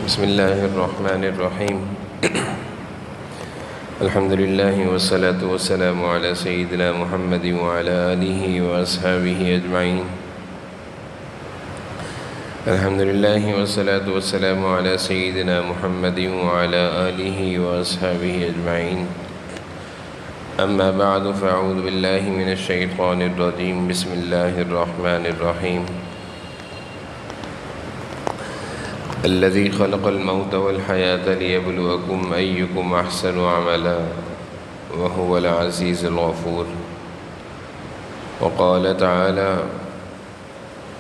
بسم اللہ الرحمن الرحیم الحمد للہ والصلاة والسلام علی سیدنا محمد وعلی آلہ واصحابہ اجمعین الحمد للہ والصلاة والسلام علی سیدنا محمد وعلی آلہ واصحابہ اجمعین اما بعد فاعوذ باللہ من الشیطان الرجیم بسم اللہ الرحمن الرحیم الذي خلق الموت والحياة ليبلوكم أيكم أحسن عملا وهو العزيز الغفور وقال تعالى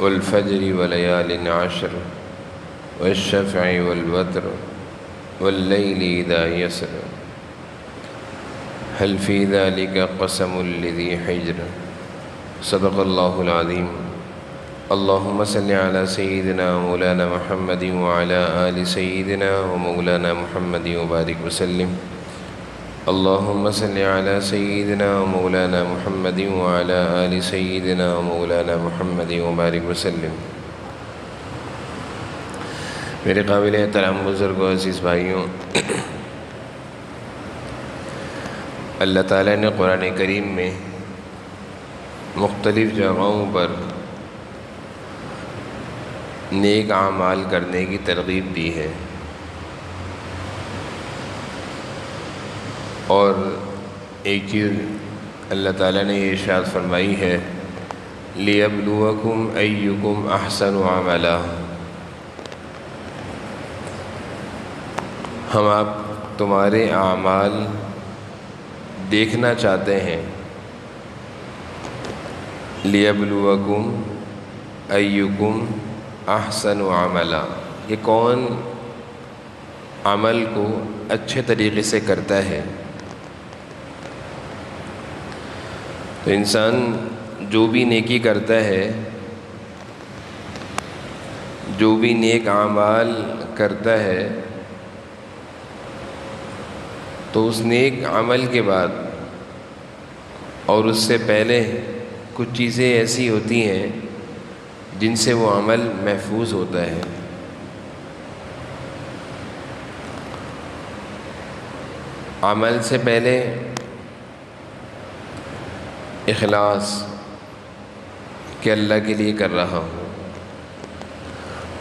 والفجر وليال عشر والشفع والوتر والليل إذا يسر هل في ذلك قسم لذي حجر صدق الله العظيم اللهم صل على سيدنا مولانا محمد وعلى آل سيدنا ومولانا محمد وبارك وسلم اللهم صل على سيدنا مولانا محمد وعلى آل سيدنا ومولانا محمد وبارك وسلم میرے قابل احترام بزرگ و عزیز بھائیوں، اللہ تعالیٰ نے قرآن کریم میں مختلف جگہوں پر نیک اعمال کرنے کی ترغیب دی ہے، اور ایک چیز اللہ تعالیٰ نے یہ ارشاد فرمائی ہے لِيَبْلُوَكُمْ أَيُّكُمْ أَحْسَنُ عَمَلًا، ہم آپ تمہارے اعمال دیکھنا چاہتے ہیں۔ لِيَبْلُوَكُمْ أَيُّكُمْ احسن عملا، یہ کون عمل کو اچھے طریقے سے کرتا ہے۔ تو انسان جو بھی نیکی کرتا ہے، جو بھی نیک اعمال کرتا ہے، تو اس نیک عمل کے بعد اور اس سے پہلے کچھ چیزیں ایسی ہوتی ہیں جن سے وہ عمل محفوظ ہوتا ہے۔ عمل سے پہلے اخلاص کہ اللہ کے لیے کر رہا ہوں،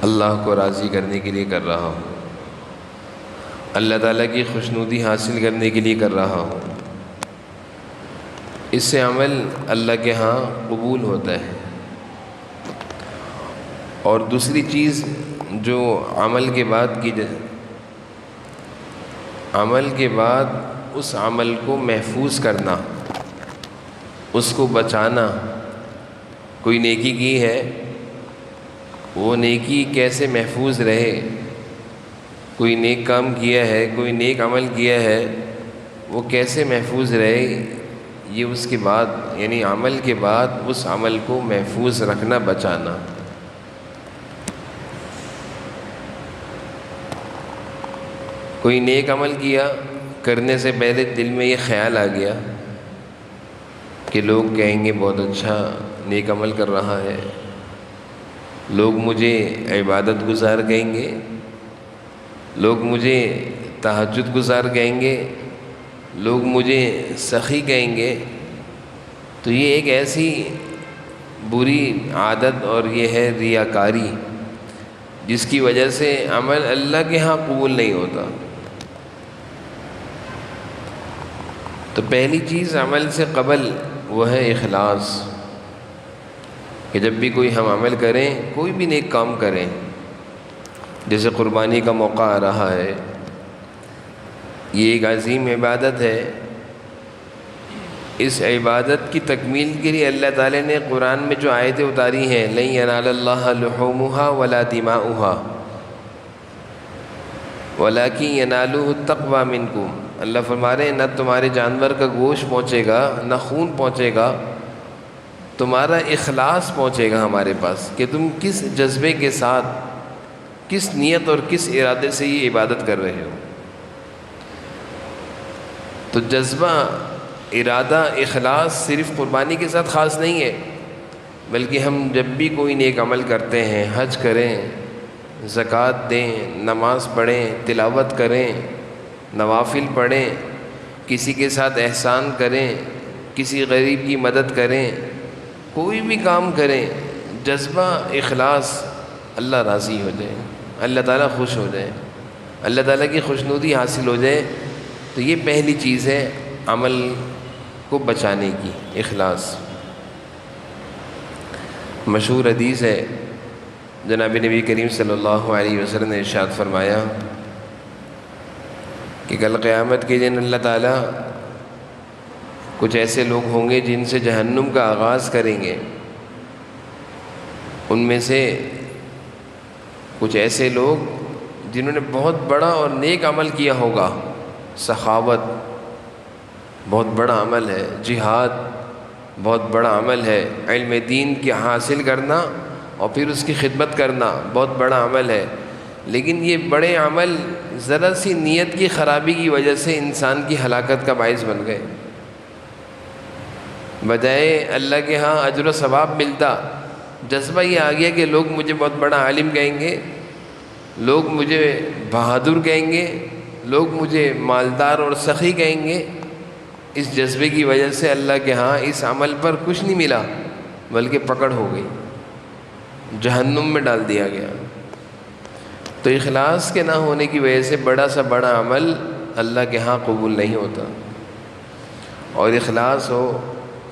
اللہ کو راضی کرنے کے لیے کر رہا ہوں، اللہ تعالیٰ کی خوشنودی حاصل کرنے کے لیے کر رہا ہوں، اس سے عمل اللہ کے ہاں قبول ہوتا ہے۔ اور دوسری چیز جو عمل کے بعد کی جائے، عمل کے بعد اس عمل کو محفوظ کرنا، اس کو بچانا۔ کوئی نیکی کی ہے، وہ نیکی کیسے محفوظ رہے، کوئی نیک کام کیا ہے، کوئی نیک عمل کیا ہے، وہ کیسے محفوظ رہے، یہ اس کے بعد یعنی عمل کے بعد اس عمل کو محفوظ رکھنا، بچانا۔ کوئی نیک عمل کیا، کرنے سے پہلے دل میں یہ خیال آ گیا کہ لوگ کہیں گے بہت اچھا نیک عمل کر رہا ہے، لوگ مجھے عبادت گزار کہیں گے، لوگ مجھے تہجد گزار کہیں گے، لوگ مجھے سخی کہیں گے۔ تو یہ ایک ایسی بری عادت اور یہ ہے ریاکاری، جس کی وجہ سے عمل اللہ کے ہاں قبول نہیں ہوتا۔ تو پہلی چیز عمل سے قبل وہ ہے اخلاص، کہ جب بھی کوئی ہم عمل کریں، کوئی بھی نیک کام کریں، جیسے قربانی کا موقع آ رہا ہے، یہ ایک عظیم عبادت ہے۔ اس عبادت کی تکمیل کے لیے اللہ تعالیٰ نے قرآن میں جو آیتیں اتاری ہیں لَن يَنَالَ اللَّهَ لُحُومُهَا وَلَا دِمَاؤُهَا وَلَكِنْ يَنَالُهُ التَّقْوَى مِنْكُمْ، اللہ فرما رہے ہیں نہ تمہارے جانور کا گوشت پہنچے گا، نہ خون پہنچے گا، تمہارا اخلاص پہنچے گا ہمارے پاس، کہ تم کس جذبے کے ساتھ، کس نیت اور کس ارادے سے یہ عبادت کر رہے ہو۔ تو جذبہ، ارادہ، اخلاص صرف قربانی کے ساتھ خاص نہیں ہے، بلکہ ہم جب بھی کوئی نیک عمل کرتے ہیں، حج کریں، زکوٰۃ دیں، نماز پڑھیں، تلاوت کریں، نوافل پڑھیں، کسی کے ساتھ احسان کریں، کسی غریب کی مدد کریں، کوئی بھی کام کریں، جذبہ اخلاص، اللہ راضی ہو جائے، اللہ تعالیٰ خوش ہو جائے، اللہ تعالیٰ کی خوشنودی حاصل ہو جائے. تو یہ پہلی چیز ہے عمل کو بچانے کی، اخلاص. مشہور حدیث ہے، جناب نبی کریم صلی اللہ علیہ وسلم نے ارشاد فرمایا کہ کل قیامت کے دن اللہ تعالیٰ کچھ ایسے لوگ ہوں گے جن سے جہنم کا آغاز کریں گے. ان میں سے کچھ ایسے لوگ جنہوں نے بہت بڑا اور نیک عمل کیا ہوگا، سخاوت بہت بڑا عمل ہے، جہاد بہت بڑا عمل ہے، علم دین کی حاصل کرنا اور پھر اس کی خدمت کرنا بہت بڑا عمل ہے. لیکن یہ بڑے عمل ذرا سی نیت کی خرابی کی وجہ سے انسان کی ہلاکت کا باعث بن گئے. بجائے اللہ کے ہاں اجر و ثواب ملتا، جذبہ یہ آ گیا کہ لوگ مجھے بہت بڑا عالم کہیں گے، لوگ مجھے بہادر کہیں گے، لوگ مجھے مالدار اور سخی کہیں گے. اس جذبے کی وجہ سے اللہ کے ہاں اس عمل پر کچھ نہیں ملا، بلکہ پکڑ ہو گئی، جہنم میں ڈال دیا گیا. تو اخلاص کے نہ ہونے کی وجہ سے بڑا سا بڑا عمل اللہ کے ہاں قبول نہیں ہوتا. اور اخلاص ہو،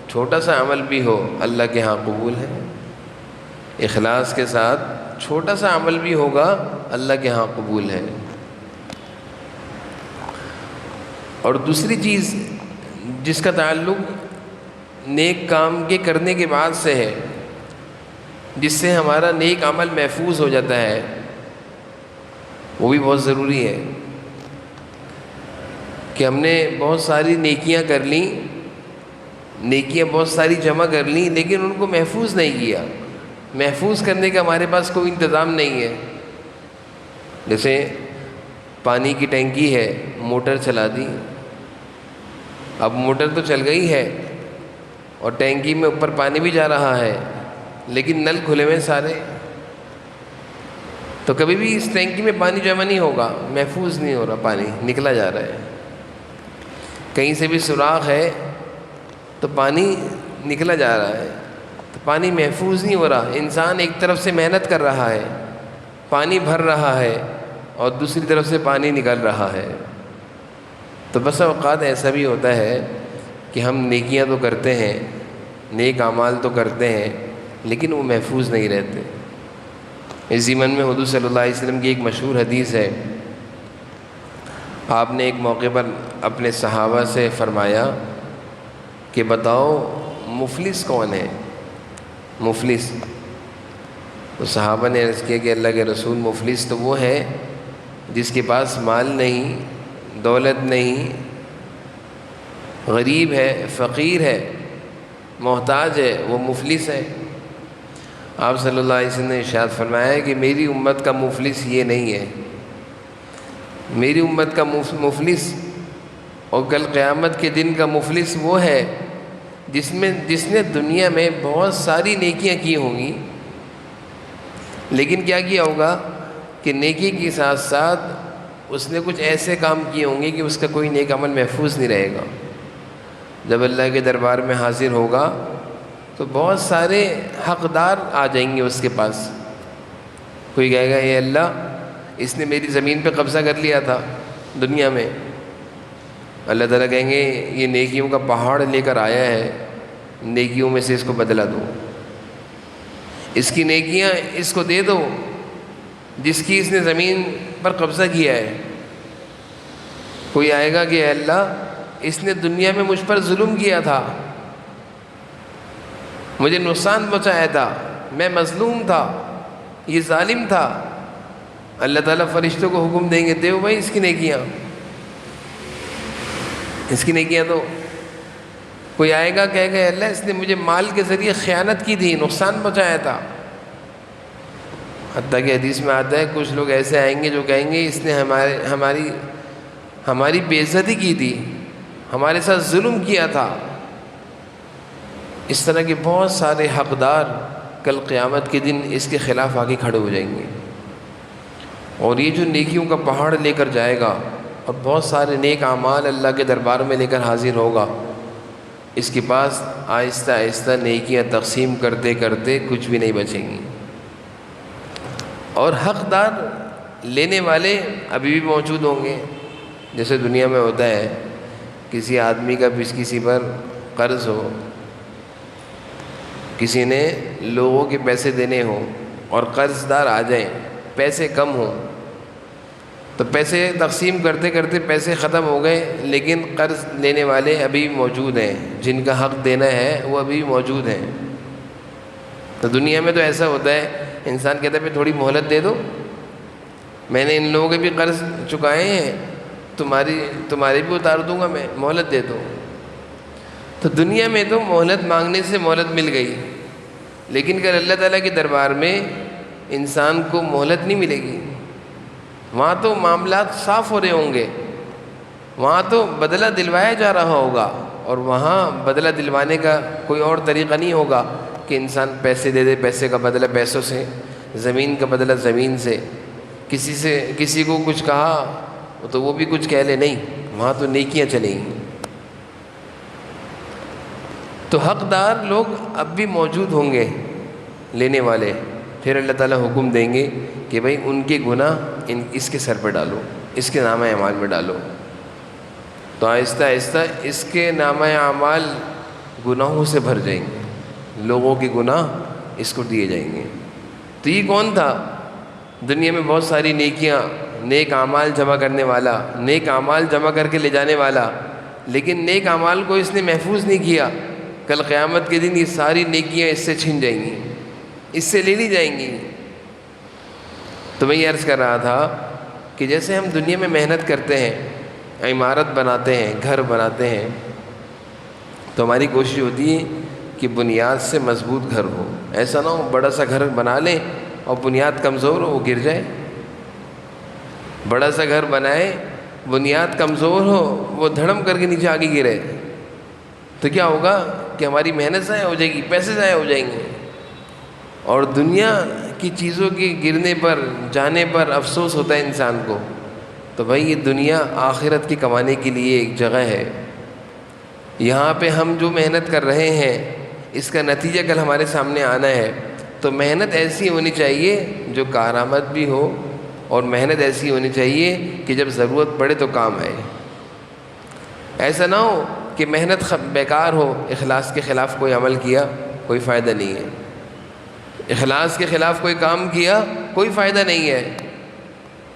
چھوٹا سا عمل بھی ہو، اللہ کے ہاں قبول ہے. اخلاص کے ساتھ چھوٹا سا عمل بھی ہوگا، اللہ کے ہاں قبول ہے. اور دوسری چیز جس کا تعلق نیک کام کے کرنے کے بعد سے ہے، جس سے ہمارا نیک عمل محفوظ ہو جاتا ہے، وہ بھی بہت ضروری ہے. کہ ہم نے بہت ساری نیکیاں کر لیں، نیکیاں بہت ساری جمع کر لیں، لیکن ان کو محفوظ نہیں کیا. محفوظ کرنے کا ہمارے پاس کوئی انتظام نہیں ہے. جیسے پانی کی ٹینکی ہے، موٹر چلا دی، اب موٹر تو چل گئی ہے اور ٹینکی میں اوپر پانی بھی جا رہا ہے، لیکن نل کھلے ہوئے سارے، تو کبھی بھی اس ٹینکی میں پانی جمع نہیں ہوگا، محفوظ نہیں ہو رہا، پانی نکلا جا رہا ہے. کہیں سے بھی سوراخ ہے تو پانی نکلا جا رہا ہے، تو پانی محفوظ نہیں ہو رہا. انسان ایک طرف سے محنت کر رہا ہے، پانی بھر رہا ہے، اور دوسری طرف سے پانی نکل رہا ہے. تو بس اوقات ایسا بھی ہوتا ہے کہ ہم نیکیاں تو کرتے ہیں، نیک اعمال تو کرتے ہیں، لیکن وہ محفوظ نہیں رہتے. اس ضمن میں حضور صلی اللہ علیہ وسلم کی ایک مشہور حدیث ہے. آپ نے ایک موقع پر اپنے صحابہ سے فرمایا کہ بتاؤ مفلس کون ہے؟ مفلس. تو صحابہ نے عرض کیا کہ اللہ کے رسول، مفلس تو وہ ہے جس کے پاس مال نہیں، دولت نہیں، غریب ہے، فقیر ہے، محتاج ہے، وہ مفلس ہے. آپ صلی اللہ علیہ وسلم نے ارشاد فرمایا کہ میری امت کا مفلس یہ نہیں ہے. میری امت کا مفلس اور کل قیامت کے دن کا مفلس وہ ہے جس نے دنیا میں بہت ساری نیکیاں کی ہوں گی، لیکن کیا کیا ہوگا کہ نیکی کے ساتھ ساتھ اس نے کچھ ایسے کام کیے ہوں گے کہ اس کا کوئی نیک عمل محفوظ نہیں رہے گا. جب اللہ کے دربار میں حاضر ہوگا تو بہت سارے حقدار آ جائیں گے اس کے پاس. کوئی کہے گا اے اللہ، اس نے میری زمین پہ قبضہ کر لیا تھا دنیا میں. اللہ تعالیٰ کہیں گے یہ نیکیوں کا پہاڑ لے کر آیا ہے، نیکیوں میں سے اس کو بدلا دو، اس کی نیکیاں اس کو دے دو جس کی اس نے زمین پر قبضہ کیا ہے. کوئی آئے گا کہ اے اللہ، اس نے دنیا میں مجھ پر ظلم کیا تھا، مجھے نقصان پہنچایا تھا، میں مظلوم تھا، یہ ظالم تھا. اللہ تعالیٰ فرشتوں کو حکم دیں گے، دیو بھائی اس کی نیکیاں، اس کی نیکیاں دو. کوئی آئے گا کہے گا اللہ، اس نے مجھے مال کے ذریعے خیانت کی تھی، نقصان پہنچایا تھا. حتیٰ کہ حدیث میں آتا ہے کچھ لوگ ایسے آئیں گے جو کہیں گے اس نے ہماری بے عزتی کی تھی، ہمارے ساتھ ظلم کیا تھا. اس طرح کے بہت سارے حقدار کل قیامت کے دن اس کے خلاف آگے کھڑے ہو جائیں گے. اور یہ جو نیکیوں کا پہاڑ لے کر جائے گا اور بہت سارے نیک اعمال اللہ کے دربار میں لے کر حاضر ہوگا، اس کے پاس آہستہ آہستہ نیکیاں تقسیم کرتے کرتے کچھ بھی نہیں بچیں گی، اور حقدار لینے والے ابھی بھی موجود ہوں گے۔ جیسے دنیا میں ہوتا ہے، کسی آدمی کا کسی پر قرض ہو، کسی نے لوگوں کے پیسے دینے ہوں اور قرض دار آ جائیں، پیسے کم ہوں، تو پیسے تقسیم کرتے کرتے پیسے ختم ہو گئے، لیکن قرض لینے والے ابھی موجود ہیں، جن کا حق دینا ہے وہ ابھی موجود ہیں۔ تو دنیا میں تو ایسا ہوتا ہے، انسان کہتا ہے پھر تھوڑی مہلت دے دو، میں نے ان لوگوں کے بھی قرض چکائے ہیں، تمہارے بھی اتار دوں گا، میں مہلت دے دو۔ تو دنیا میں تو مہلت مانگنے سے مہلت مل گئی، لیکن اگر اللہ تعالیٰ کے دربار میں انسان کو مہلت نہیں ملے گی، وہاں تو معاملات صاف ہو رہے ہوں گے، وہاں تو بدلہ دلوایا جا رہا ہوگا، اور وہاں بدلہ دلوانے کا کوئی اور طریقہ نہیں ہوگا کہ انسان پیسے دے دے، پیسے کا بدلہ پیسوں سے، زمین کا بدلہ زمین سے، کسی کو کچھ کہا تو وہ بھی کچھ کہہ لے، نہیں، وہاں تو نیکیاں چلیں گی۔ تو حقدار لوگ اب بھی موجود ہوں گے لینے والے، پھر اللہ تعالیٰ حکم دیں گے کہ بھئی ان کے گناہ اس کے سر پہ ڈالو، اس کے نامہ اعمال میں ڈالو۔ تو آہستہ آہستہ اس کے نامہ اعمال گناہوں سے بھر جائیں گے، لوگوں کے گناہ اس کو دیے جائیں گے۔ تو یہ کون تھا؟ دنیا میں بہت ساری نیکیاں، نیک اعمال جمع کرنے والا، نیک اعمال جمع کر کے لے جانے والا، لیکن نیک اعمال کو اس نے محفوظ نہیں کیا۔ کل قیامت کے دن یہ ساری نیکیاں اس سے چھن جائیں گی، اس سے لے لی جائیں گی۔ تو میں یہ عرض کر رہا تھا کہ جیسے ہم دنیا میں محنت کرتے ہیں، عمارت بناتے ہیں، گھر بناتے ہیں، تو ہماری کوشش ہوتی ہے کہ بنیاد سے مضبوط گھر ہو، ایسا نہ ہو بڑا سا گھر بنا لیں اور بنیاد کمزور ہو، وہ گر جائے۔ بڑا سا گھر بنائے، بنیاد کمزور ہو، وہ دھڑم کر کے نیچے آگے گرے، تو کیا ہوگا کہ ہماری محنت ضائع ہو جائے گی، پیسے ضائع ہو جائیں گے۔ اور دنیا کی چیزوں کے گرنے پر، جانے پر افسوس ہوتا ہے انسان کو۔ تو بھائی یہ دنیا آخرت کی کمانے کے لیے ایک جگہ ہے، یہاں پہ ہم جو محنت کر رہے ہیں اس کا نتیجہ کل ہمارے سامنے آنا ہے۔ تو محنت ایسی ہونی چاہیے جو کارآمد بھی ہو، اور محنت ایسی ہونی چاہیے کہ جب ضرورت پڑے تو کام آئے۔ ایسا نہ ہو کہ محنت بیکار ہو، اخلاص کے خلاف کوئی عمل کیا، کوئی فائدہ نہیں ہے، اخلاص کے خلاف کوئی کام کیا، کوئی فائدہ نہیں ہے۔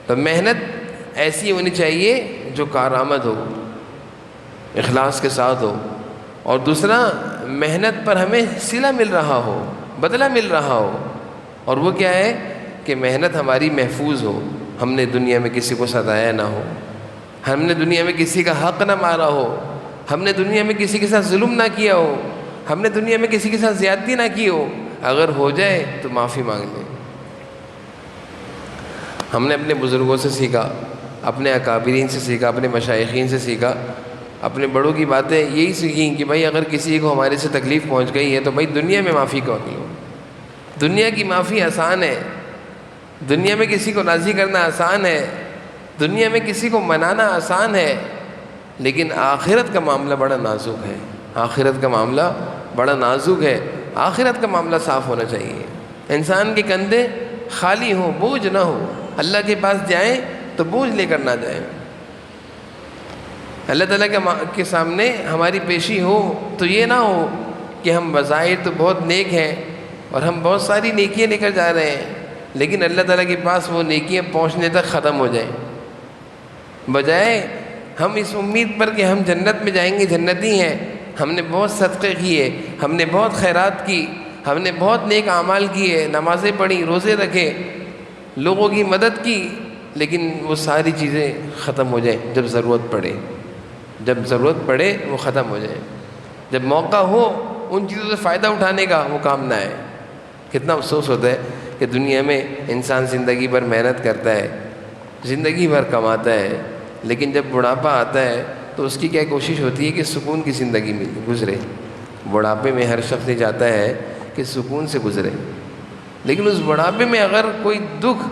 تو محنت ایسی ہونی چاہیے جو کارآمد ہو، اخلاص کے ساتھ ہو، اور دوسرا محنت پر ہمیں صلہ مل رہا ہو، بدلہ مل رہا ہو، اور وہ کیا ہے کہ محنت ہماری محفوظ ہو، ہم نے دنیا میں کسی کو ستایا نہ ہو، ہم نے دنیا میں کسی کا حق نہ مارا ہو، ہم نے دنیا میں کسی کے ساتھ ظلم نہ کیا ہو، ہم نے دنیا میں کسی کے ساتھ زیادتی نہ کی ہو۔ اگر ہو جائے تو معافی مانگ لیں۔ ہم نے اپنے بزرگوں سے سیکھا، اپنے اکابرین سے سیکھا، اپنے مشائخین سے سیکھا، اپنے بڑوں کی باتیں یہی سیکھیں کہ بھائی اگر کسی کو ہمارے سے تکلیف پہنچ گئی ہے تو بھائی دنیا میں معافی کر لو۔ دنیا کی معافی آسان ہے، دنیا میں کسی کو راضی کرنا آسان ہے، دنیا میں کسی کو منانا آسان ہے، لیکن آخرت کا معاملہ بڑا نازک ہے، آخرت کا معاملہ بڑا نازک ہے۔ آخرت کا معاملہ صاف ہونا چاہیے، انسان کے کندھے خالی ہوں، بوجھ نہ ہو، اللہ کے پاس جائیں تو بوجھ لے کر نہ جائیں۔ اللہ تعالیٰ کے سامنے ہماری پیشی ہو تو یہ نہ ہو کہ ہم بظاہر تو بہت نیک ہیں اور ہم بہت ساری نیکیاں لے کر جا رہے ہیں، لیکن اللہ تعالیٰ کے پاس وہ نیکیاں پہنچنے تک ختم ہو جائیں، بجائے ہم اس امید پر کہ ہم جنت میں جائیں گے، جنتی ہیں، ہم نے بہت صدقے کیے، ہم نے بہت خیرات کی، ہم نے بہت نیک اعمال کیے، نمازیں پڑھی، روزے رکھے، لوگوں کی مدد کی، لیکن وہ ساری چیزیں ختم ہو جائیں جب ضرورت پڑے، جب ضرورت پڑے وہ ختم ہو جائیں، جب موقع ہو ان چیزوں سے فائدہ اٹھانے کا وہ کام نہ آئے۔ کتنا افسوس ہوتا ہے کہ دنیا میں انسان زندگی بھر محنت کرتا ہے، زندگی بھر کماتا ہے، لیکن جب بڑھاپا آتا ہے تو اس کی کیا کوشش ہوتی ہے کہ سکون کی زندگی میں گزرے۔ بڑھاپے میں ہر شخص یہ چاہتا ہے کہ سکون سے گزرے، لیکن اس بڑھاپے میں اگر کوئی دکھ،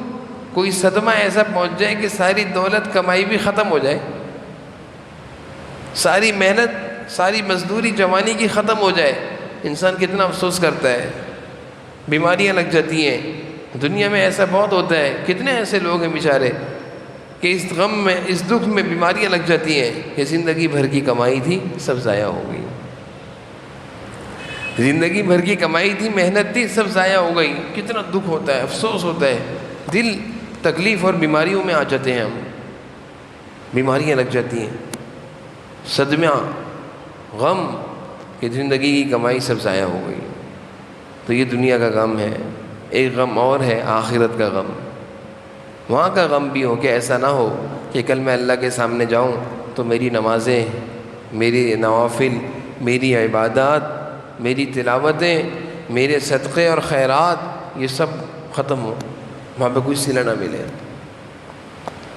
کوئی صدمہ ایسا پہنچ جائے کہ ساری دولت کمائی بھی ختم ہو جائے، ساری محنت ساری مزدوری جوانی کی ختم ہو جائے، انسان کتنا افسوس کرتا ہے، بیماریاں لگ جاتی ہیں۔ دنیا میں ایسا بہت ہوتا ہے، کتنے ایسے لوگ ہیں بیچارے کہ اس غم میں اس دکھ میں بیماریاں لگ جاتی ہیں کہ زندگی بھر کی کمائی تھی سب ضائع ہو گئی، زندگی بھر کی کمائی تھی، محنت تھی، سب ضائع ہو گئی۔ کتنا دکھ ہوتا ہے، افسوس ہوتا ہے، دل تکلیف اور بیماریوں میں آ جاتے ہیں، ہم بیماریاں لگ جاتی ہیں، صدمہ، غم کہ زندگی کی کمائی سب ضائع ہو گئی۔ تو یہ دنیا کا غم ہے۔ ایک غم اور ہے آخرت کا غم، وہاں کا غم بھی ہو کہ ایسا نہ ہو کہ کل میں اللہ کے سامنے جاؤں تو میری نمازیں، میری نوافل، میری عبادات، میری تلاوتیں، میرے صدقے اور خیرات یہ سب ختم ہو، وہاں پہ کچھ صلہ نہ ملے۔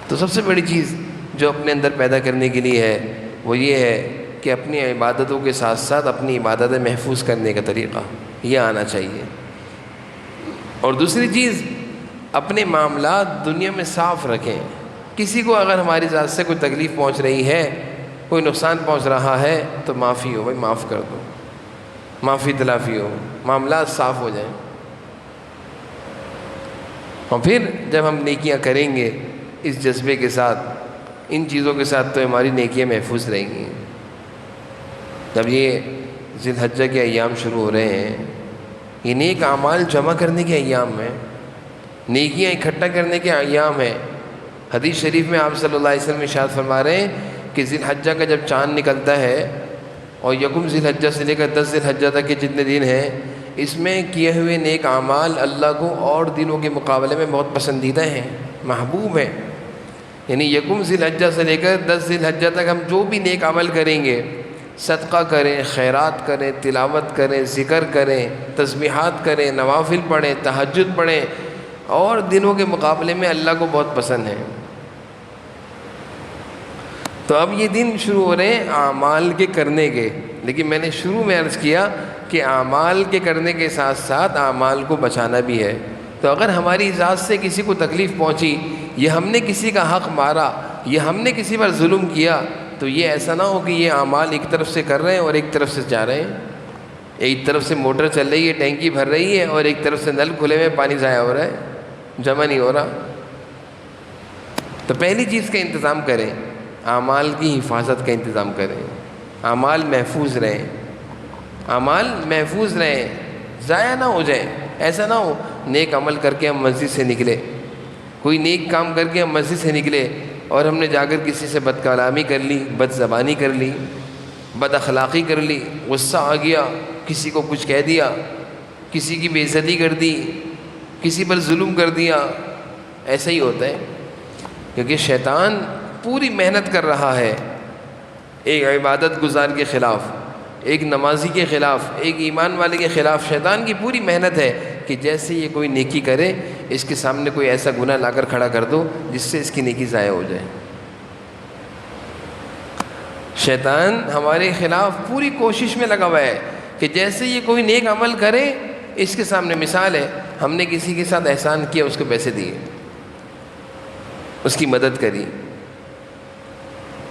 تو سب سے بڑی چیز جو اپنے اندر پیدا کرنے کے لیے ہے وہ یہ ہے کہ اپنی عبادتوں کے ساتھ ساتھ اپنی عبادتیں محفوظ کرنے کا طریقہ یہ آنا چاہیے۔ اور دوسری چیز، اپنے معاملات دنیا میں صاف رکھیں۔ کسی کو اگر ہماری ذات سے کوئی تکلیف پہنچ رہی ہے، کوئی نقصان پہنچ رہا ہے تو معافی ہو، بھائی معاف کر دو، معافی تلافی ہو، معاملات صاف ہو جائیں۔ اور پھر جب ہم نیکیاں کریں گے اس جذبے کے ساتھ، ان چیزوں کے ساتھ، تو ہماری نیکیاں محفوظ رہیں گی۔ جب یہ ذی الحجہ کے ایام شروع ہو رہے ہیں، یہ نیک اعمال جمع کرنے کے ایام ہیں، نیکیاں اکٹھا کرنے کے ایام ہیں۔ حدیث شریف میں آپ صلی اللہ علیہ وسلم ارشاد فرما رہے ہیں کہ ذی الحجہ کا جب چاند نکلتا ہے اور یکم ذی الحجہ سے لے کر 10 ذی الحجہ تک کے جتنے دن ہیں، اس میں کیے ہوئے نیک اعمال اللہ کو اور دنوں کے مقابلے میں بہت پسندیدہ ہیں، محبوب ہیں۔ یعنی یکم ذی الحجہ سے لے کر 10 ذی الحجہ تک ہم جو بھی نیک عمل کریں گے، صدقہ کریں، خیرات کریں، تلاوت کریں، ذکر کریں، تسبیحات کریں، نوافل پڑھیں، تہجد پڑھیں، اور دنوں کے مقابلے میں اللہ کو بہت پسند ہے۔ تو اب یہ دن شروع ہو رہے ہیں اعمال کے کرنے کے، لیکن میں نے شروع میں عرض کیا کہ اعمال کے کرنے کے ساتھ ساتھ اعمال کو بچانا بھی ہے۔ تو اگر ہماری ذات سے کسی کو تکلیف پہنچی، یا ہم نے کسی کا حق مارا، یا ہم نے کسی پر ظلم کیا، تو یہ ایسا نہ ہو کہ یہ اعمال ایک طرف سے کر رہے ہیں اور ایک طرف سے جا رہے ہیں، ایک طرف سے موٹر چل رہی ہے، ٹینکی بھر رہی ہے، اور ایک طرف سے نل کھلے ہوئے پانی ضائع ہو رہا ہے، جمع نہیں ہو رہا۔ تو پہلی چیز کا انتظام کریں، اعمال کی حفاظت کا انتظام کریں، اعمال محفوظ رہیں، اعمال محفوظ رہیں، ضائع نہ ہو جائیں۔ ایسا نہ ہو نیک عمل کر کے ہم مسجد سے نکلے، کوئی نیک کام کر کے ہم مسجد سے نکلے اور ہم نے جا کر کسی سے بد کلامی کر لی، بد زبانی کر لی، بد اخلاقی کر لی، غصہ آ گیا، کسی کو کچھ کہہ دیا، کسی کی بے عزتی کر دی، کسی پر ظلم کر دیا۔ ایسا ہی ہوتا ہے، کیونکہ شیطان پوری محنت کر رہا ہے ایک عبادت گزار کے خلاف، ایک نمازی کے خلاف، ایک ایمان والے کے خلاف۔ شیطان کی پوری محنت ہے کہ جیسے یہ کوئی نیکی کرے، اس کے سامنے کوئی ایسا گناہ لا کر کھڑا کر دو جس سے اس کی نیکی ضائع ہو جائے۔ شیطان ہمارے خلاف پوری کوشش میں لگا ہوا ہے کہ جیسے یہ کوئی نیک عمل کرے، اس کے سامنے مثال ہے، ہم نے کسی کے ساتھ احسان کیا، اس کو پیسے دیے، اس کی مدد کری۔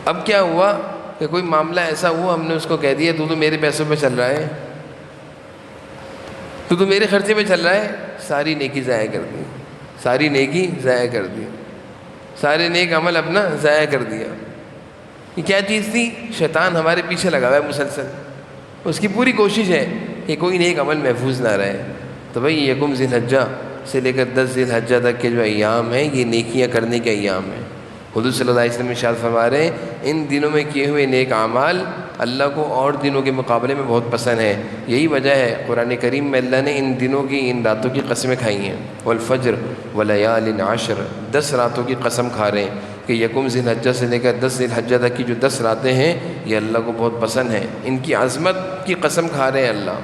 اب کیا ہوا کہ کوئی معاملہ ایسا ہوا، ہم نے اس کو کہہ دیا تو میرے پیسوں پہ چل رہا ہے، تو میرے خرچے پہ چل رہا ہے، ساری نیکی ضائع کر دی، ساری نیکی ضائع کر دی، سارے نیک عمل اپنا ضائع کر دیا۔ یہ کیا چیز تھی؟ شیطان ہمارے پیچھے لگا ہوا ہے مسلسل، اس کی پوری کوشش ہے کہ کوئی نیک عمل محفوظ نہ رہے۔ تو بھائی یکم ذی الحجہ سے لے کر 10 ذی الحجہ تک کے جو ایام ہیں، یہ نیکیاں کرنے کے ایام ہیں۔ حضور صلی اللہ علیہ وسلم ارشاد فرما رہے ہیں ان دنوں میں کیے ہوئے نیک اعمال اللہ کو اور دنوں کے مقابلے میں بہت پسند ہے۔ یہی وجہ ہے قرآن کریم میں اللہ نے ان دنوں کی، ان راتوں کی قسمیں کھائی ہیں، والفجر ولیال عشر، 10 راتوں کی قسم کھا رہے ہیں کہ یکم ذی الحجہ سے لے کر 10 ذی الحجہ تک کی جو 10 راتیں ہیں یہ اللہ کو بہت پسند ہیں، ان کی عظمت کی قسم کھا رہے ہیں اللہ۔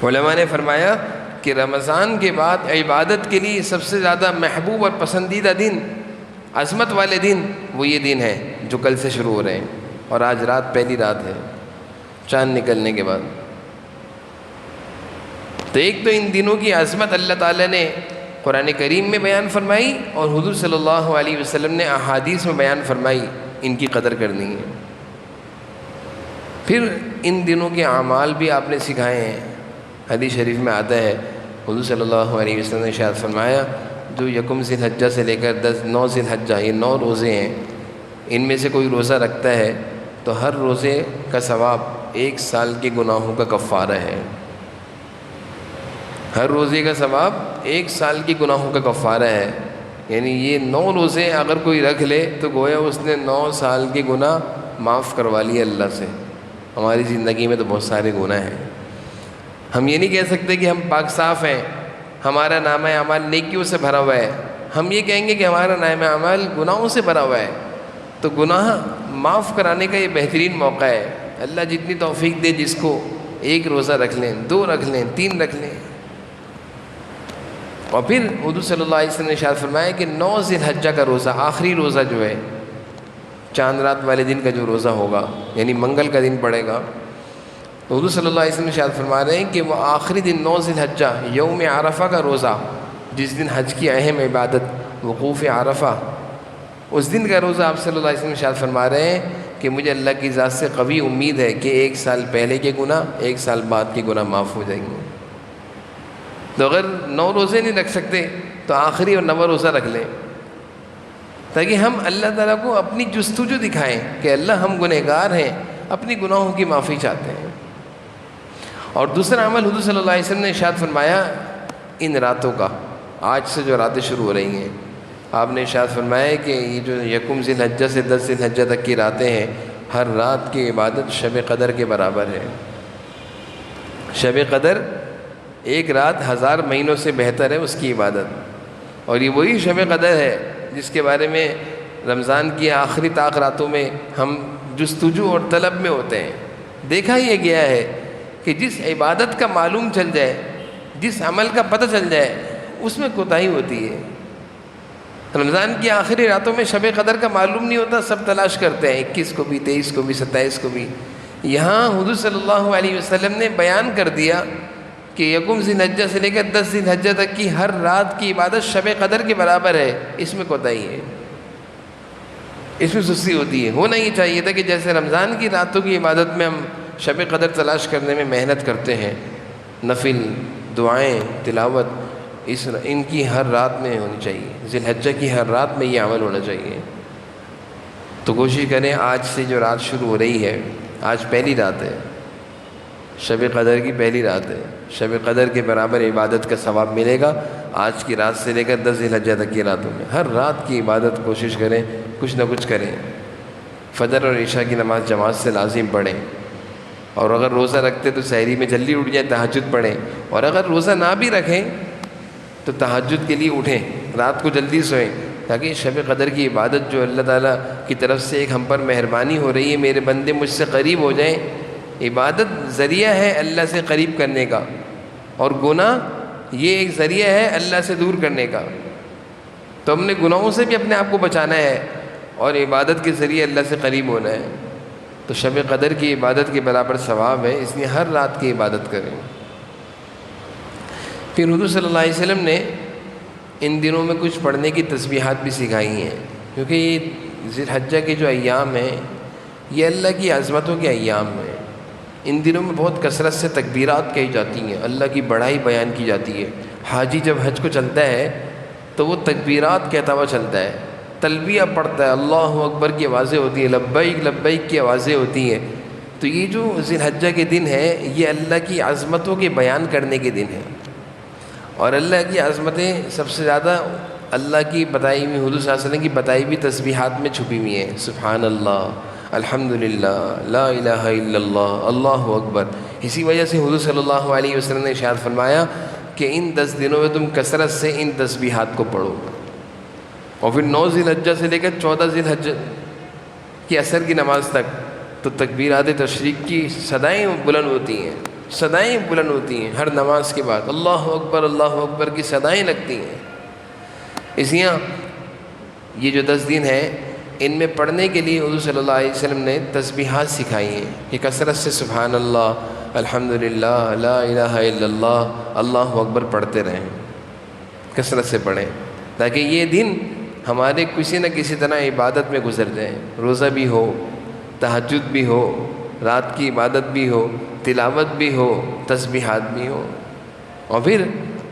علماء نے فرمایا کہ رمضان کے بعد عبادت کے لیے سب سے زیادہ محبوب اور پسندیدہ دن، عظمت والے دن، وہ یہ دن ہے جو کل سے شروع ہو رہے ہیں، اور آج رات پہلی رات ہے چاند نکلنے کے بعد۔ تو ایک تو ان دنوں کی عظمت اللہ تعالیٰ نے قرآن کریم میں بیان فرمائی اور حضور صلی اللہ علیہ وسلم نے احادیث میں بیان فرمائی، ان کی قدر کرنی ہے۔ پھر ان دنوں کے اعمال بھی آپ نے سکھائے ہیں۔ حدیث شریف میں آتا ہے حضور صلی اللہ علیہ وسلم نے ارشاد فرمایا، جو یکم ذی الحجہ سے لے کر 9 ذی الحجہ، یہ 9 روزے ہیں، ان میں سے کوئی روزہ رکھتا ہے تو ہر روزے کا ثواب 1 سال کے گناہوں کا کفارہ ہے۔ ہر روزے کا ثواب 1 سال کی گناہوں کا کفارہ ہے، یعنی یہ 9 روزے اگر کوئی رکھ لے تو گویا اس نے 9 سال کے گناہ معاف کروا لیے اللہ سے۔ ہماری زندگی میں تو بہت سارے گناہ ہیں، ہم یہ نہیں کہہ سکتے کہ ہم پاک صاف ہیں، ہمارا نامہ اعمال نیکیوں سے بھرا ہوا ہے، ہم یہ کہیں گے کہ ہمارا نامہ اعمال گناہوں سے بھرا ہوا ہے۔ تو گناہ معاف کرانے کا یہ بہترین موقع ہے۔ اللہ جتنی توفیق دے جس کو، 1 روزہ رکھ لیں، 2 رکھ لیں، 3 رکھ لیں۔ اور پھر حضور صلی اللہ علیہ وسلم نے ارشاد فرمایا کہ 9 ذی الحجہ کا روزہ، آخری روزہ جو ہے، چاند رات والے دن کا جو روزہ ہوگا، یعنی منگل کا دن پڑے گا، تو حضور صلی اللہ علیہ وسلم ارشاد فرما رہے ہیں کہ وہ آخری دن 9 ذی الحجہ، یوم عرفہ کا روزہ، جس دن حج کی اہم عبادت وقوف عرفہ، اس دن کا روزہ آپ صلی اللہ علیہ وسلم ارشاد فرما رہے ہیں کہ مجھے اللہ کی ذات سے قوی امید ہے کہ 1 سال پہلے کے گناہ 1 سال بعد کے گناہ معاف ہو جائیں گے۔ تو اگر 9 روزے نہیں رکھ سکتے تو آخری اور 9واں روزہ رکھ لیں، تاکہ ہم اللہ تعالیٰ کو اپنی جستجو دکھائیں کہ اللہ ہم گنہگار ہیں، اپنی گناہوں کی معافی چاہتے ہیں۔ اور دوسرا عمل حضور صلی اللہ علیہ وسلم نے ارشاد فرمایا ان راتوں کا، آج سے جو راتیں شروع ہو رہی ہیں، آپ نے ارشاد فرمایا کہ یہ جو یکم ذی الحجہ سے 10 ذی الحجہ تک کی راتیں ہیں، ہر رات کی عبادت شب قدر کے برابر ہے۔ شب قدر 1 رات 1000 مہینوں سے بہتر ہے اس کی عبادت، اور یہ وہی شب قدر ہے جس کے بارے میں رمضان کی آخری طاق راتوں میں ہم جستجو اور طلب میں ہوتے ہیں۔ دیکھا یہ گیا ہے کہ جس عبادت کا معلوم چل جائے، جس عمل کا پتہ چل جائے، اس میں کوتاہی ہوتی ہے۔ رمضان کی آخری راتوں میں شب قدر کا معلوم نہیں ہوتا، سب تلاش کرتے ہیں، 21 کو بھی، 23 کو بھی، 27 کو بھی۔ یہاں حضور صلی اللہ علیہ وسلم نے بیان کر دیا کہ یکم ذی الحجہ سے لے کر 10 ذی الحجہ تک کی ہر رات کی عبادت شب قدر کے برابر ہے، اس میں کوتاہی ہے، اس میں سستی ہوتی ہے۔ ہونا یہ چاہیے تھا کہ جیسے رمضان کی راتوں کی عبادت میں ہم شب قدر تلاش کرنے میں محنت کرتے ہیں، نفل، دعائیں، تلاوت، ان کی ہر رات میں ہونی چاہیے، ذی الحجہ کی ہر رات میں یہ عمل ہونا چاہیے۔ تو کوشش کریں آج سے جو رات شروع ہو رہی ہے، آج پہلی رات ہے، شب قدر کی پہلی رات ہے، شب قدر کے برابر عبادت کا ثواب ملے گا آج کی رات سے لے کر 10 ذی الحجہ تک کی راتوں میں۔ ہر رات کی عبادت کوشش کریں، کچھ نہ کچھ کریں۔ فجر اور عشاء کی نماز جماعت سے لازم پڑھیں، اور اگر روزہ رکھتے تو سحری میں جلدی اٹھ جائیں، تہجد پڑھیں، اور اگر روزہ نہ بھی رکھیں تو تہجد کے لیے اٹھیں، رات کو جلدی سوئیں، تاکہ شب قدر کی عبادت جو اللہ تعالیٰ کی طرف سے ایک ہم پر مہربانی ہو رہی ہے، میرے بندے مجھ سے قریب ہو جائیں۔ عبادت ذریعہ ہے اللہ سے قریب کرنے کا، اور گناہ یہ ایک ذریعہ ہے اللہ سے دور کرنے کا۔ تو ہم نے گناہوں سے بھی اپنے آپ کو بچانا ہے اور عبادت کے ذریعے اللہ سے قریب ہونا ہے۔ تو شب قدر کی عبادت کے برابر ثواب ہے، اس لیے ہر رات کی عبادت کریں۔ پھر حضور صلی اللہ علیہ وسلم نے ان دنوں میں کچھ پڑھنے کی تسبیحات بھی سکھائی ہیں، کیونکہ یہ ذی الحجہ کے جو ایام ہیں یہ اللہ کی عظمتوں کے ایام ہیں۔ ان دنوں میں بہت کثرت سے تکبیرات کہی جاتی ہیں، اللہ کی بڑائی بیان کی جاتی ہے۔ حاجی جب حج کو چلتا ہے تو وہ تکبیرات کہتا ہوا چلتا ہے، تلبیہ پڑھتا ہے، اللہ اکبر کی آوازیں ہوتی ہیں، لبیک لبیک کی آوازیں ہوتی ہیں۔ تو یہ جو ذی الحجہ کے دن ہے یہ اللہ کی عظمتوں کے بیان کرنے کے دن ہے، اور اللہ کی عظمتیں سب سے زیادہ اللہ کی بتائی ہوئی، حضور صلی اللہ علیہ وسلم کی بتائی ہوئی تسبیحات میں چھپی ہوئی ہیں۔ سبحان اللہ، الحمدللہ، لا الہ الا اللہ، اللہ اکبر۔ اسی وجہ سے حضور صلی اللہ علیہ وسلم نے ارشاد فرمایا کہ ان 10 دنوں میں تم کثرت سے ان تسبیحات کو پڑھو، اور پھر 9 ذی الحجہ سے لے کر 14 ذی الحجہ کی عصر کی نماز تک تو تکبیرات تشریق کی صدائیں بلند ہوتی ہیں، صدائیں بلند ہوتی ہیں، ہر نماز کے بعد اللہ اکبر کی صدائیں لگتی ہیں۔ اس لیے یہ جو 10 دن ہیں ان میں پڑھنے کے لیے حضور صلی اللہ علیہ وسلم نے تسبیحات سکھائی ہیں کہ کثرت سے سبحان اللہ، الحمدللہ، لا الہ الا اللہ، اللہ اکبر پڑھتے رہیں۔ کثرت سے پڑھیں، تاکہ یہ دن ہمارے کسی نہ کسی طرح عبادت میں گزر جائیں، روزہ بھی ہو، تہجد بھی ہو، رات کی عبادت بھی ہو، تلاوت بھی ہو، تسبیحات بھی ہو۔ اور پھر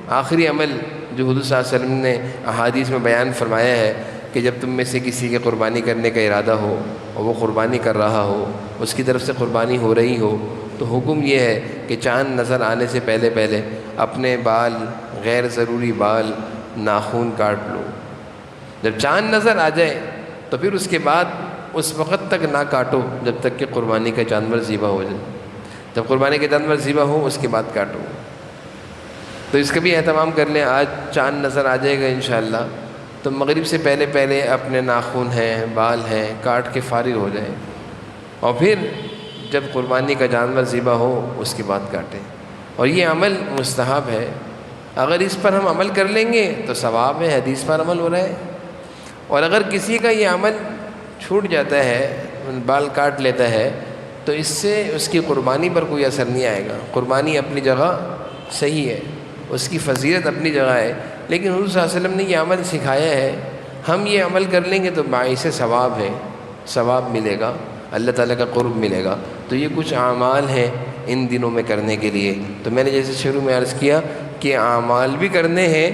آخری عمل جو حضور صلی اللہ علیہ وسلم نے احادیث میں بیان فرمایا ہے کہ جب تم میں سے کسی کے قربانی کرنے کا ارادہ ہو اور وہ قربانی کر رہا ہو، اس کی طرف سے قربانی ہو رہی ہو، تو حکم یہ ہے کہ چاند نظر آنے سے پہلے اپنے بال، غیر ضروری بال، ناخن کاٹ لو۔ جب چاند نظر آ جائے تو پھر اس کے بعد اس وقت تک نہ کاٹو جب تک کہ قربانی کا جانور ذبح ہو جائے۔ جب قربانی کا جانور ذبح ہو اس کے بعد کاٹو۔ تو اس کا بھی اہتمام کر لیں، آج چاند نظر آ جائے گا انشاءاللہ، تو مغرب سے پہلے اپنے ناخن ہیں، بال ہیں، کاٹ کے فارغ ہو جائیں، اور پھر جب قربانی کا جانور ذبح ہو اس کے بعد کاٹیں۔ اور یہ عمل مستحب ہے، اگر اس پر ہم عمل کر لیں گے تو ثواب ہے، حدیث پر عمل ہو رہا ہے۔ اور اگر کسی کا یہ عمل چھوٹ جاتا ہے، بال کاٹ لیتا ہے، تو اس سے اس کی قربانی پر کوئی اثر نہیں آئے گا۔ قربانی اپنی جگہ صحیح ہے، اس کی فضیلت اپنی جگہ ہے، لیکن حضور صلی اللہ علیہ وسلم نے یہ عمل سکھایا ہے، ہم یہ عمل کر لیں گے تو باعث ثواب ہے، ثواب ملے گا، اللہ تعالیٰ کا قرب ملے گا۔ تو یہ کچھ اعمال ہیں ان دنوں میں کرنے کے لیے۔ تو میں نے جیسے شروع میں عرض کیا کہ اعمال بھی کرنے ہیں،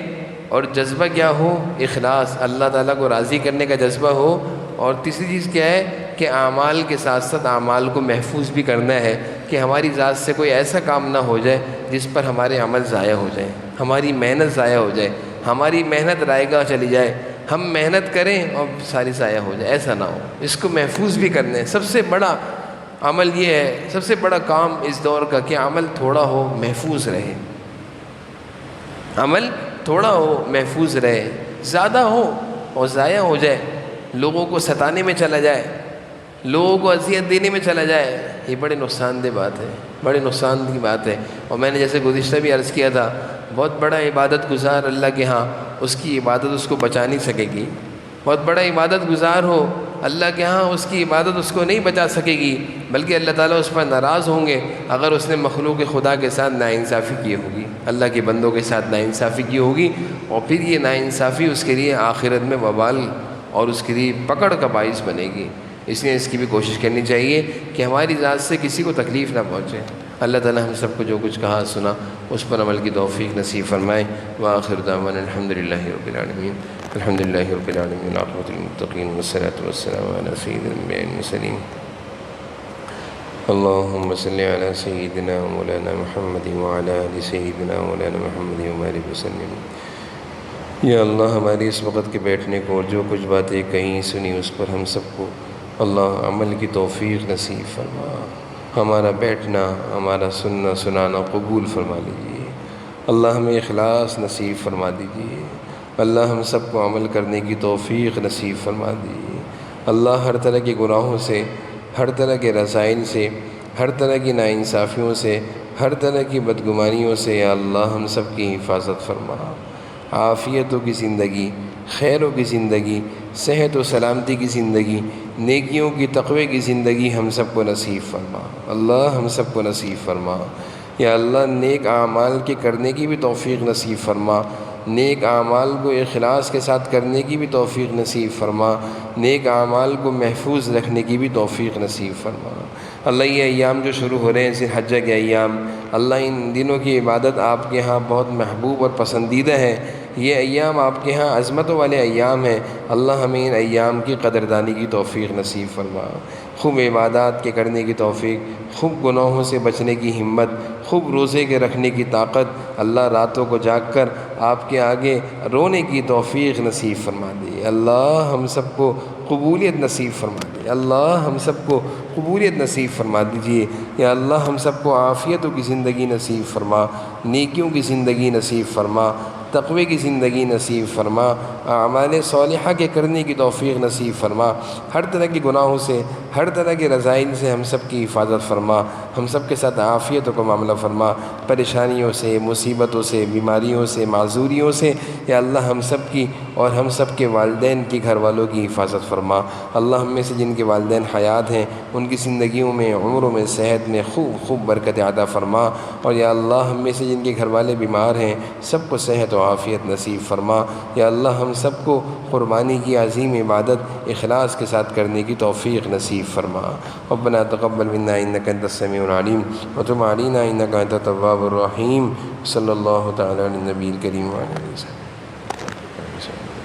اور جذبہ کیا ہو؟ اخلاص، اللہ تعالیٰ کو راضی کرنے کا جذبہ ہو۔ اور تیسری چیز کیا ہے کہ اعمال کے ساتھ ساتھ اعمال کو محفوظ بھی کرنا ہے، کہ ہماری ذات سے کوئی ایسا کام نہ ہو جائے جس پر ہمارے عمل ضائع ہو جائیں، ہماری محنت ضائع ہو جائے، ہماری محنت رائے گاہ چلی جائے، ہم محنت کریں اور ساری ضائع ہو جائے، ایسا نہ ہو۔ اس کو محفوظ بھی کرنا ہے۔ سب سے بڑا عمل یہ ہے، سب سے بڑا کام اس دور کا کہ عمل تھوڑا ہو، محفوظ رہے، عمل تھوڑا ہو، محفوظ رہے۔ زیادہ ہو اور ضائع ہو جائے، لوگوں کو ستانے میں چلا جائے، لوگوں کو اذیت دینے میں چلا جائے، یہ بڑے نقصان دہ بات ہے، بڑے نقصان کی بات ہے۔ اور میں نے جیسے گزشتہ بھی عرض کیا تھا، بہت بڑا عبادت گزار اللہ کے ہاں، اس کی عبادت اس کو بچا نہیں سکے گی۔ بہت بڑا عبادت گزار ہو اللہ کے ہاں، اس کی عبادت اس کو نہیں بچا سکے گی، بلکہ اللہ تعالیٰ اس پر ناراض ہوں گے اگر اس نے مخلوق خدا کے ساتھ ناانصافی کی ہوگی، اللہ کے بندوں کے ساتھ ناانصافی کی ہوگی، اور پھر یہ ناانصافی اس کے لیے آخرت میں وبال اور اس کے لیے پکڑ کا باعث بنے گی۔ اس لیے اس کی بھی کوشش کرنی چاہیے کہ ہماری ذات سے کسی کو تکلیف نہ پہنچے۔ اللہ تعالیٰ ہم سب کو جو کچھ کہا سنا اس پر عمل کی توفیق نصیب فرمائے۔ وآخر دعوانا الحمدللہ رب العالمین، الحمدللہ رب العالمین، عاقبۃ للمتقین، والصلاة والسلام علی سید الانبیاء والمرسلین۔ اللہم صلی علی سیدنا مولانا محمد وعلی آل سیدنا مولانا محمد وبارک وسلم۔ یا اللہ ہماری اس وقت کے بیٹھنے کو اور جو کچھ باتیں کہیں سنی اس پر ہم سب کو اللہ عمل کی توفیق نصیب فرما، ہمارا بیٹھنا، ہمارا سننا سنانا قبول فرما لیجیے۔ اللہ ہمیں اخلاص نصیب فرما دیجیے۔ اللہ ہم سب کو عمل کرنے کی توفیق نصیب فرما دیجیے۔ اللہ ہر طرح کے گناہوں سے، ہر طرح کے رذائل سے، ہر طرح کی ناانصافیوں سے، ہر طرح کی بدگمانیوں سے یا اللہ ہم سب کی حفاظت فرما۔ عافیتوں کی زندگی، خیروں کی زندگی، صحت و سلامتی کی زندگی، نیکیوں کی، تقوی کی زندگی ہم سب کو نصیب فرما۔ اللہ ہم سب کو نصیب فرما۔ یا اللہ نیک اعمال کے کرنے کی بھی توفیق نصیب فرما، نیک اعمال کو اخلاص کے ساتھ کرنے کی بھی توفیق نصیب فرما، نیک اعمال کو محفوظ رکھنے کی بھی توفیق نصیب فرما۔ اللہ یہ ایام جو شروع ہو رہے ہیں ذی الحجہ کے ایام، اللہ ان دنوں کی عبادت آپ کے ہاں بہت محبوب اور پسندیدہ ہے۔ یہ ایام آپ کے ہاں عظمتوں والے ایام ہیں۔ اللہ ہمیں ان ایام کی قدردانی کی توفیق نصیب فرما، خوب عبادات کے کرنے کی توفیق، خوب گناہوں سے بچنے کی ہمت، خوب روزے کے رکھنے کی طاقت، اللہ راتوں کو جاگ کر آپ کے آگے رونے کی توفیق نصیب فرما دی۔ اللہ ہم سب کو قبولیت نصیب فرما دی۔ اللہ ہم سب کو قبولیت نصیب فرما دیجیے۔ یا اللہ ہم سب کو عافیتوں کی زندگی نصیب فرما، نیکیوں کی زندگی نصیب فرما، تقوی کی زندگی نصیب فرما، اعمال صالحہ کے کرنے کی توفیق نصیب فرما، ہر طرح کے گناہوں سے، ہر طرح کے رذائل سے ہم سب کی حفاظت فرما۔ ہم سب کے ساتھ عافیتوں کا معاملہ فرما، پریشانیوں سے، مصیبتوں سے، بیماریوں سے، معذوریوں سے یا اللہ ہم سب کی اور ہم سب کے والدین کی، گھر والوں کی حفاظت فرما۔ اللہ ہم میں سے جن کے والدین حیات ہیں ان کی زندگیوں میں، عمروں میں، صحت میں خوب برکت عطا فرما، اور یا اللہ ہم میں سے جن کے گھر والے بیمار ہیں سب کو صحت و عافیت نصیب فرما۔ یا اللہ ہم سب کو قربانی کی عظیم عبادت اخلاص کے ساتھ کرنے کی توفیق نصیب فرما۔ ربنا تقبل منا انک انت السمیع العلیم وتب علینا انک انت التواب الرحیم۔ صلی اللہ تعالی علی النبی الکریم وعلی آلہ وصحبہ۔